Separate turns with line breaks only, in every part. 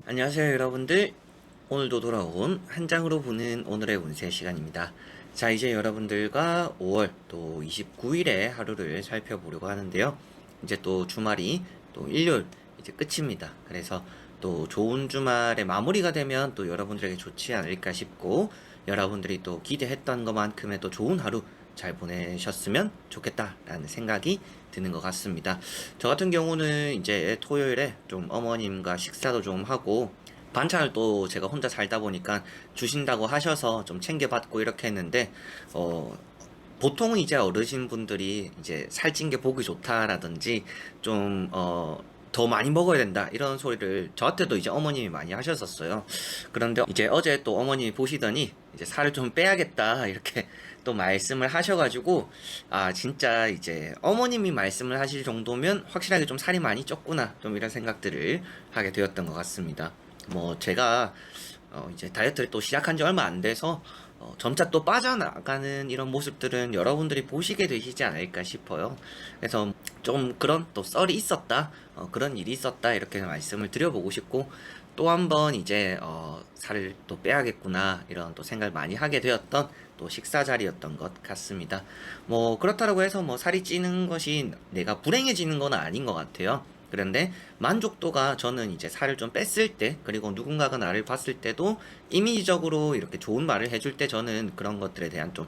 안녕하세요 여러분들. 오늘도 돌아온 한 장으로 보는 오늘의 운세 시간입니다. 자, 이제 여러분들과 5월 또 29일의 하루를 살펴보려고 하는데요. 이제 또 주말이 또 일요일 이제 끝입니다. 그래서 또 좋은 주말의 마무리가 되면 또 여러분들에게 좋지 않을까 싶고, 여러분들이 또 기대했던 것만큼의 또 좋은 하루 잘 보내셨으면 좋겠다라는 생각이 드는 것 같습니다. 저 같은 경우는 이제 토요일에 좀 어머님과 식사도 좀 하고, 반찬을 또 제가 혼자 살다 보니까 주신다고 하셔서 좀 챙겨받고 이렇게 했는데, 보통은 이제 어르신분들이 이제 살찐 게 보기 좋다라든지 좀, 더 많이 먹어야 된다 이런 소리를 저한테도 이제 어머님이 많이 하셨었어요. 그런데 이제 어제 또 어머님이 보시더니 이제 살을 좀 빼야겠다 이렇게 또 말씀을 하셔가지고, 아 진짜 이제 어머님이 말씀을 하실 정도면 확실하게 좀 살이 많이 쪘구나, 좀 이런 생각들을 하게 되었던 것 같습니다. 뭐 제가 이제 다이어트를 또 시작한 지 얼마 안 돼서 점차 또 빠져나가는 이런 모습들은 여러분들이 보시게 되시지 않을까 싶어요. 그래서 좀 그런 또 썰이 있었다, 그런 일이 있었다 이렇게 말씀을 드려보고 싶고, 또 한번 이제 살을 또 빼야겠구나 이런 또 생각을 많이 하게 되었던 또 식사 자리였던 것 같습니다. 뭐 그렇다고 해서 뭐 살이 찌는 것이 내가 불행해지는 건 아닌 것 같아요. 그런데 만족도가, 저는 이제 살을 좀 뺐을 때, 그리고 누군가가 나를 봤을 때도 이미지적으로 이렇게 좋은 말을 해줄 때, 저는 그런 것들에 대한 좀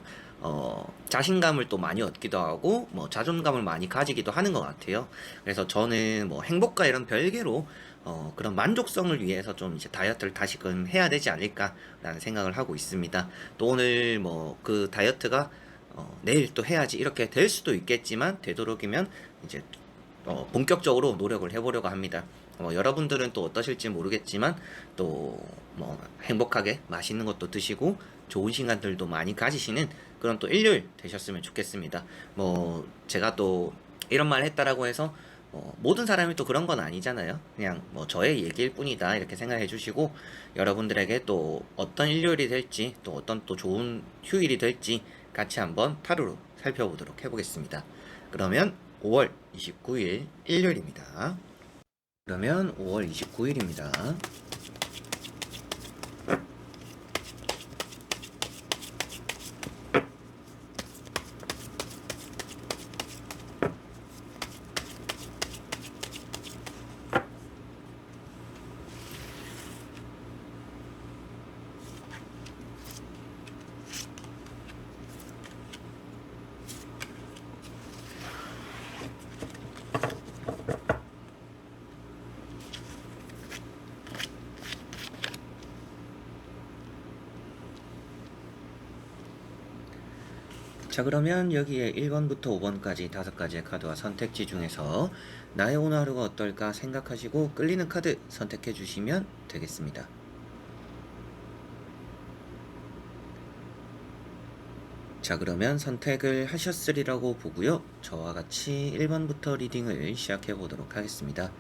자신감을 또 많이 얻기도 하고 뭐 자존감을 많이 가지기도 하는 것 같아요. 그래서 저는 뭐 행복과 이런 별개로 그런 만족성을 위해서 좀 이제 다이어트를 다시금 해야 되지 않을까라는 생각을 하고 있습니다. 또 오늘 뭐 그 다이어트가 내일 또 해야지 이렇게 될 수도 있겠지만, 되도록이면 이제 본격적으로 노력을 해보려고 합니다. 여러분들은 또 어떠실지 모르겠지만, 또 뭐 행복하게 맛있는 것도 드시고 좋은 시간들도 많이 가지시는 그런 또 일요일 되셨으면 좋겠습니다. 뭐 제가 또 이런 말 했다라고 해서 모든 사람이 또 그런 건 아니잖아요. 그냥 뭐 저의 얘기일 뿐이다 이렇게 생각해 주시고, 여러분들에게 또 어떤 일요일이 될지, 또 어떤 또 좋은 휴일이 될지 같이 한번 타로로 살펴보도록 해보겠습니다. 그러면 5월 29일 일요일입니다. 그러면 5월 29일입니다. 자, 그러면 여기에 1번부터 5번까지 5가지의 카드와 선택지 중에서 나의 오늘 하루가 어떨까 생각하시고 끌리는 카드 선택해 주시면 되겠습니다. 자, 그러면 선택을 하셨으리라고 보고요. 저와 같이 1번부터 리딩을 시작해 보도록 하겠습니다.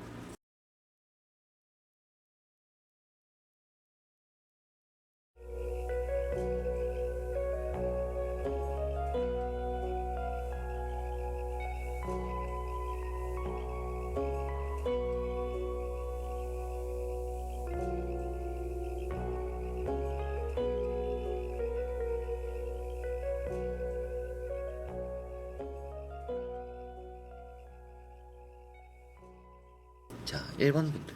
자, 1번 분들.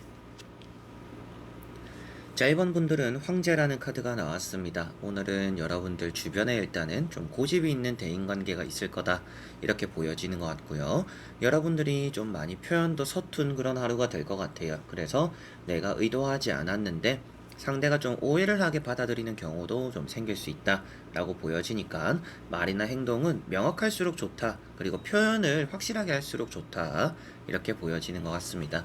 자, 1번 분들은 황제라는 카드가 나왔습니다. 오늘은 여러분들 주변에 일단은 좀 고집이 있는 대인관계가 있을 거다 이렇게 보여지는 것 같고요. 여러분들이 좀 많이 표현도 서툰 그런 하루가 될 것 같아요. 그래서 내가 의도하지 않았는데 상대가 좀 오해를 하게 받아들이는 경우도 좀 생길 수 있다 라고 보여지니까, 말이나 행동은 명확할수록 좋다, 그리고 표현을 확실하게 할수록 좋다 이렇게 보여지는 것 같습니다.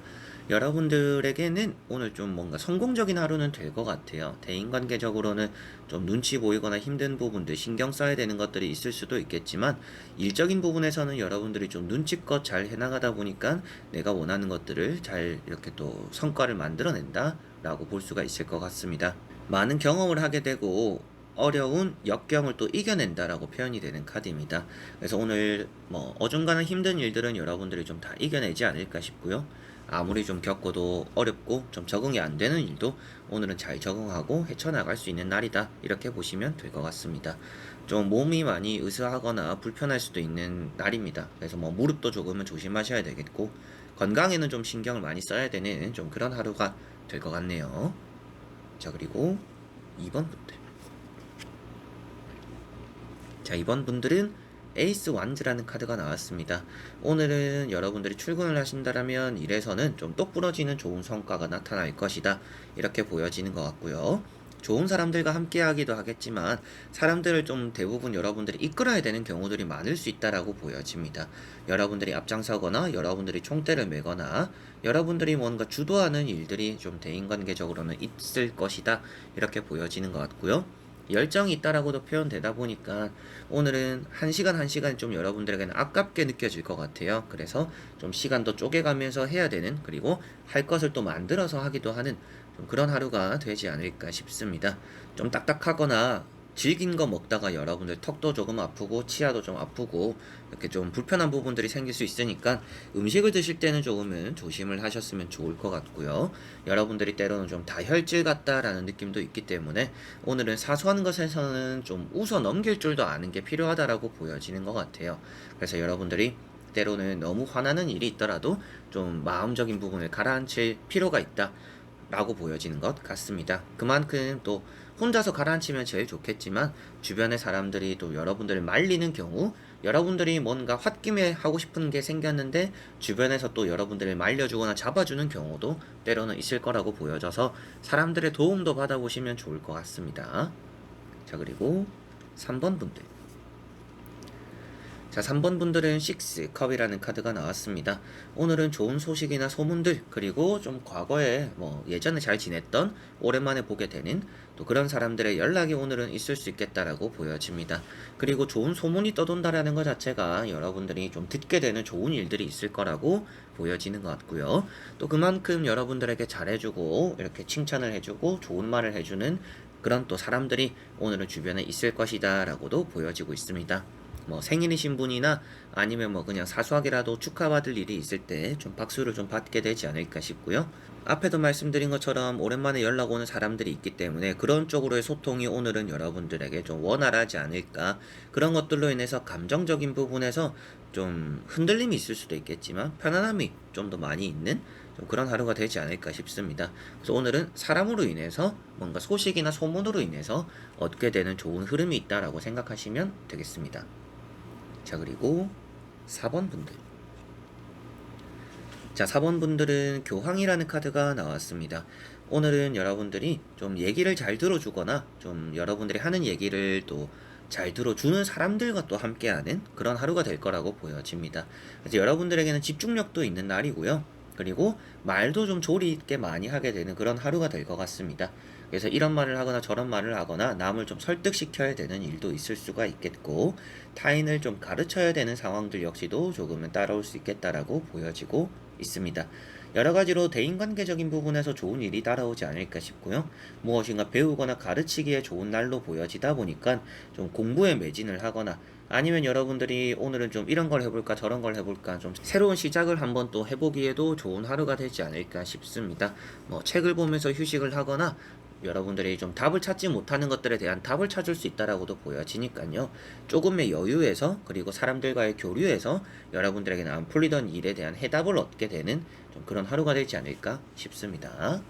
여러분들에게는 오늘 좀 뭔가 성공적인 하루는 될 것 같아요. 대인관계적으로는 좀 눈치 보이거나 힘든 부분들, 신경 써야 되는 것들이 있을 수도 있겠지만, 일적인 부분에서는 여러분들이 좀 눈치껏 잘 해나가다 보니까 내가 원하는 것들을 잘 이렇게 또 성과를 만들어낸다 라고 볼 수가 있을 것 같습니다. 많은 경험을 하게 되고 어려운 역경을 또 이겨낸다라고 표현이 되는 카드입니다. 그래서 오늘 뭐 어중간한 힘든 일들은 여러분들이 좀 다 이겨내지 않을까 싶고요. 아무리 좀 겪어도 어렵고 좀 적응이 안 되는 일도 오늘은 잘 적응하고 헤쳐나갈 수 있는 날이다. 이렇게 보시면 될 것 같습니다. 좀 몸이 많이 으스하거나 불편할 수도 있는 날입니다. 그래서 뭐 무릎도 조금은 조심하셔야 되겠고 건강에는 좀 신경을 많이 써야 되는 좀 그런 하루가 될 것 같네요. 자, 그리고 2번 분들. 자, 이번 분들은 에이스 완즈라는 카드가 나왔습니다. 오늘은 여러분들이 출근을 하신다면 일에서는 좀 똑부러지는 좋은 성과가 나타날 것이다. 이렇게 보여지는 것 같고요. 좋은 사람들과 함께 하기도 하겠지만 사람들을 좀 대부분 여러분들이 이끌어야 되는 경우들이 많을 수 있다라고 보여집니다. 여러분들이 앞장서거나 여러분들이 총대를 메거나 여러분들이 뭔가 주도하는 일들이 좀 대인관계적으로는 있을 것이다. 이렇게 보여지는 것 같고요. 열정이 있다라고도 표현되다 보니까 오늘은 한 시간 한 시간 좀 여러분들에게는 아깝게 느껴질 것 같아요. 그래서 좀 시간도 쪼개가면서 해야 되는, 그리고 할 것을 또 만들어서 하기도 하는 좀 그런 하루가 되지 않을까 싶습니다. 좀 딱딱하거나 질긴 거 먹다가 여러분들 턱도 조금 아프고 치아도 좀 아프고 이렇게 좀 불편한 부분들이 생길 수 있으니까 음식을 드실 때는 조금은 조심을 하셨으면 좋을 것 같고요. 여러분들이 때로는 좀 다혈질 같다라는 느낌도 있기 때문에 오늘은 사소한 것에서는 좀 웃어 넘길 줄도 아는 게 필요하다라고 보여지는 것 같아요. 그래서 여러분들이 때로는 너무 화나는 일이 있더라도 좀 마음적인 부분을 가라앉힐 필요가 있다. 라고 보여지는 것 같습니다. 그만큼 또 혼자서 가라앉히면 제일 좋겠지만 주변의 사람들이 또 여러분들을 말리는 경우, 여러분들이 뭔가 홧김에 하고 싶은 게 생겼는데 주변에서 또 여러분들을 말려주거나 잡아주는 경우도 때로는 있을 거라고 보여져서 사람들의 도움도 받아보시면 좋을 것 같습니다. 자, 그리고 3번 분들. 자, 3번 분들은 6컵이라는 카드가 나왔습니다. 오늘은 좋은 소식이나 소문들, 그리고 좀 과거에 뭐 예전에 잘 지냈던, 오랜만에 보게 되는 또 그런 사람들의 연락이 오늘은 있을 수 있겠다라고 보여집니다. 그리고 좋은 소문이 떠돈다라는 것 자체가 여러분들이 좀 듣게 되는 좋은 일들이 있을 거라고 보여지는 것 같고요. 또 그만큼 여러분들에게 잘해주고 이렇게 칭찬을 해주고 좋은 말을 해주는 그런 또 사람들이 오늘은 주변에 있을 것이다 라고도 보여지고 있습니다. 뭐 생일이신 분이나 아니면 뭐 그냥 사소하게라도 축하받을 일이 있을 때 좀 박수를 좀 받게 되지 않을까 싶고요. 앞에도 말씀드린 것처럼 오랜만에 연락 오는 사람들이 있기 때문에 그런 쪽으로의 소통이 오늘은 여러분들에게 좀 원활하지 않을까. 그런 것들로 인해서 감정적인 부분에서 좀 흔들림이 있을 수도 있겠지만 편안함이 좀 더 많이 있는 좀 그런 하루가 되지 않을까 싶습니다. 그래서 오늘은 사람으로 인해서 뭔가 소식이나 소문으로 인해서 얻게 되는 좋은 흐름이 있다라고 생각하시면 되겠습니다. 자, 그리고 4번 분들. 자, 4번 분들은 교황이라는 카드가 나왔습니다. 오늘은 여러분들이 좀 얘기를 잘 들어주거나 좀 여러분들이 하는 얘기를 또 잘 들어주는 사람들과 또 함께하는 그런 하루가 될 거라고 보여집니다. 그래서 여러분들에게는 집중력도 있는 날이고요. 그리고 말도 좀 조리 있게 많이 하게 되는 그런 하루가 될 것 같습니다. 그래서 이런 말을 하거나 저런 말을 하거나 남을 좀 설득시켜야 되는 일도 있을 수가 있겠고, 타인을 좀 가르쳐야 되는 상황들 역시도 조금은 따라올 수 있겠다라고 보여지고 있습니다. 여러 가지로 대인관계적인 부분에서 좋은 일이 따라오지 않을까 싶고요. 무엇인가 배우거나 가르치기에 좋은 날로 보여지다 보니까 좀 공부에 매진을 하거나 아니면 여러분들이 오늘은 좀 이런 걸 해볼까 저런 걸 해볼까 좀 새로운 시작을 한번 또 해보기에도 좋은 하루가 되지 않을까 싶습니다. 뭐 책을 보면서 휴식을 하거나 여러분들이 좀 답을 찾지 못하는 것들에 대한 답을 찾을 수 있다라고도 보여지니까요. 조금의 여유에서 그리고 사람들과의 교류에서 여러분들에게는 안 풀리던 일에 대한 해답을 얻게 되는 좀 그런 하루가 되지 않을까 싶습니다.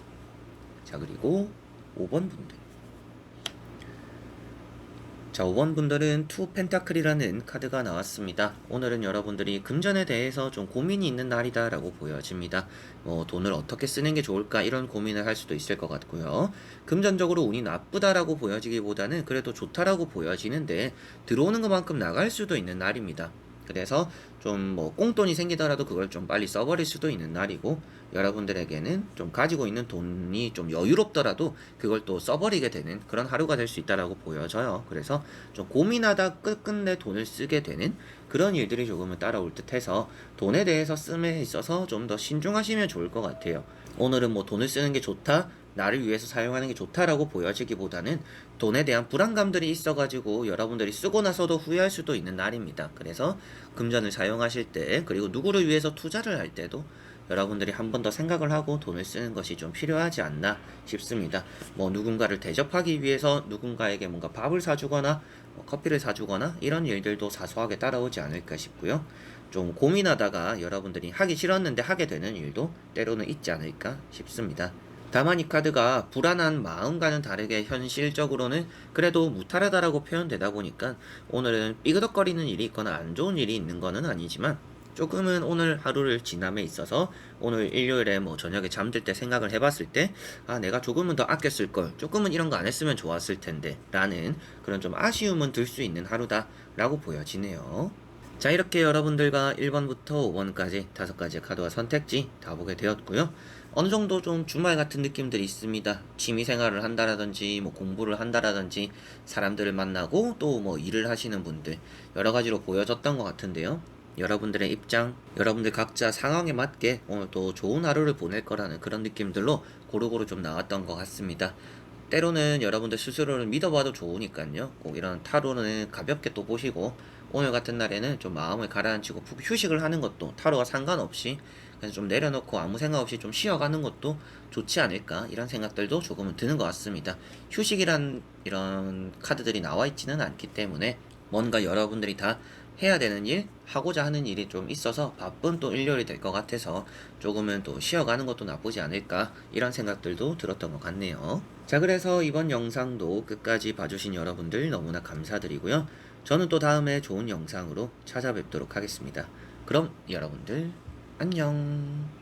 자, 그리고 5번 분들. 자, 5번 분들은 투 펜타클이라는 카드가 나왔습니다. 오늘은 여러분들이 금전에 대해서 좀 고민이 있는 날이다라고 보여집니다. 돈을 어떻게 쓰는 게 좋을까 이런 고민을 할 수도 있을 것 같고요. 금전적으로 운이 나쁘다라고 보여지기보다는 그래도 좋다라고 보여지는데 들어오는 것만큼 나갈 수도 있는 날입니다. 그래서 좀 뭐 꽁돈이 생기더라도 그걸 좀 빨리 써버릴 수도 있는 날이고, 여러분들에게는 좀 가지고 있는 돈이 좀 여유롭더라도 그걸 또 써버리게 되는 그런 하루가 될 수 있다라고 보여져요. 그래서 좀 고민하다 끝끝내 돈을 쓰게 되는 그런 일들이 조금은 따라올 듯해서 돈에 대해서 씀에 있어서 좀 더 신중하시면 좋을 것 같아요. 오늘은 뭐 돈을 쓰는 게 좋다, 나를 위해서 사용하는 게 좋다라고 보여지기보다는 돈에 대한 불안감들이 있어가지고 여러분들이 쓰고 나서도 후회할 수도 있는 날입니다. 그래서 금전을 사용하실 때, 그리고 누구를 위해서 투자를 할 때도 여러분들이 한 번 더 생각을 하고 돈을 쓰는 것이 좀 필요하지 않나 싶습니다. 뭐 누군가를 대접하기 위해서 누군가에게 뭔가 밥을 사주거나 뭐 커피를 사주거나 이런 일들도 사소하게 따라오지 않을까 싶고요. 좀 고민하다가 여러분들이 하기 싫었는데 하게 되는 일도 때로는 있지 않을까 싶습니다. 다만 이 카드가 불안한 마음과는 다르게 현실적으로는 그래도 무탈하다라고 표현되다 보니까 오늘은 삐그덕거리는 일이 있거나 안 좋은 일이 있는 거는 아니지만 조금은 오늘 하루를 지남에 있어서 오늘 일요일에 뭐 저녁에 잠들 때 생각을 해봤을 때 내가 조금은 더 아껴 쓸 걸, 조금은 이런 거 안 했으면 좋았을 텐데 라는 그런 좀 아쉬움은 들 수 있는 하루다 라고 보여지네요. 자, 이렇게 여러분들과 1번부터 5번까지 5가지의 카드와 선택지 다 보게 되었고요. 어느 정도 좀 주말 같은 느낌들이 있습니다. 취미 생활을 한다라든지 뭐 공부를 한다라든지 사람들을 만나고 또 뭐 일을 하시는 분들 여러 가지로 보여졌던 것 같은데요. 여러분들의 입장, 여러분들 각자 상황에 맞게 오늘 또 좋은 하루를 보낼 거라는 그런 느낌들로 고루고루 좀 나왔던 것 같습니다. 때로는 여러분들 스스로를 믿어봐도 좋으니까요. 꼭 이런 타로는 가볍게 또 보시고 오늘 같은 날에는 좀 마음을 가라앉히고 푹 휴식을 하는 것도 타로와 상관없이 그냥 좀 내려놓고 아무 생각 없이 좀 쉬어가는 것도 좋지 않을까 이런 생각들도 조금은 드는 것 같습니다. 휴식이란 이런 카드들이 나와 있지는 않기 때문에 뭔가 여러분들이 다 해야 되는 일, 하고자 하는 일이 좀 있어서 바쁜 또 일요일이 될 것 같아서 조금은 또 쉬어가는 것도 나쁘지 않을까 이런 생각들도 들었던 것 같네요. 자, 그래서 이번 영상도 끝까지 봐주신 여러분들 너무나 감사드리고요. 저는 또 다음에 좋은 영상으로 찾아뵙도록 하겠습니다. 그럼 여러분들 안녕.